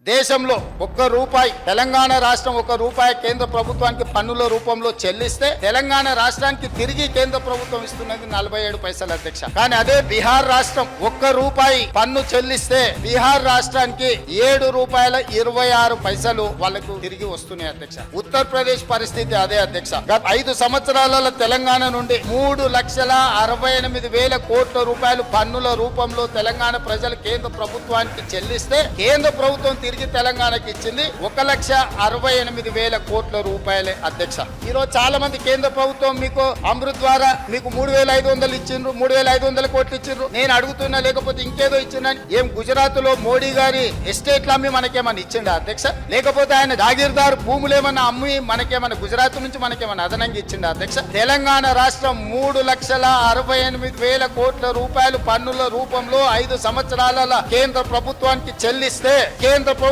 దేశంలో ₹1 తెలంగాణ రాష్ట్రం ₹1 కేంద్ర ప్రభుత్వానికి పన్నుల రూపంలో చెల్లిస్తే తెలంగాణ రాష్ట్రానికి తిరిగి కేంద్ర ప్రభుత్వం ఇస్తున్నది 47 పైసలు అధ్యక్ష. కానీ అదే బీహార్ రాష్ట్రం ₹1 పన్ను చెల్లిస్తే బీహార్ రాష్ట్రానికి ₹7.26 వాళ్ళకు తిరిగి వస్తున్నాయి అధ్యక్ష. ఉత్తరప్రదేశ్ పరిస్థితి అదే అధ్యక్ష. గత 5 సంవత్సరాలలో తెలంగాణ నుండి ₹3,68,000 కోట్ల పన్నుల రూపంలో తెలంగాణ ప్రజలు కేంద్ర ప్రభుత్వానికి చెల్లిస్తే కేంద్ర ప్రభుత్వం తిరిగి తెలంగాణకి ఇచ్చింది ₹1,68,000 కోట్ల అధ్యక్ష. ఈరోజు చాలా మంది కేంద్ర ప్రభుత్వం మీకు అమృత్ ద్వారా మీకు 3,500 ఇచ్చిండ్రు, 3,500 కోట్లు ఇచ్చిండ్రు. నేను అడుగుతున్నా లేకపోతే ఇంకేదో ఇచ్చిండ్రు. ఏం గుజరాత్ లో మోడీ గారి ఎస్టేట్లు అమ్మి మనకేమన్నా ఇచ్చిండా అధ్యక్ష? లేకపోతే ఆయన జాగీర్దారు భూములు ఏమన్నా అమ్మి మనకేమన్నా గుజరాత్ నుంచి మనకేమన్నా అదనంగా ఇచ్చిండా అధ్యక్ష? తెలంగాణ రాష్ట్రం ₹3,68,000 కోట్ల పన్నుల రూపంలో 5 సంవత్సరాల కేంద్ర ప్రభుత్వానికి చెల్లిస్తే కేంద్ర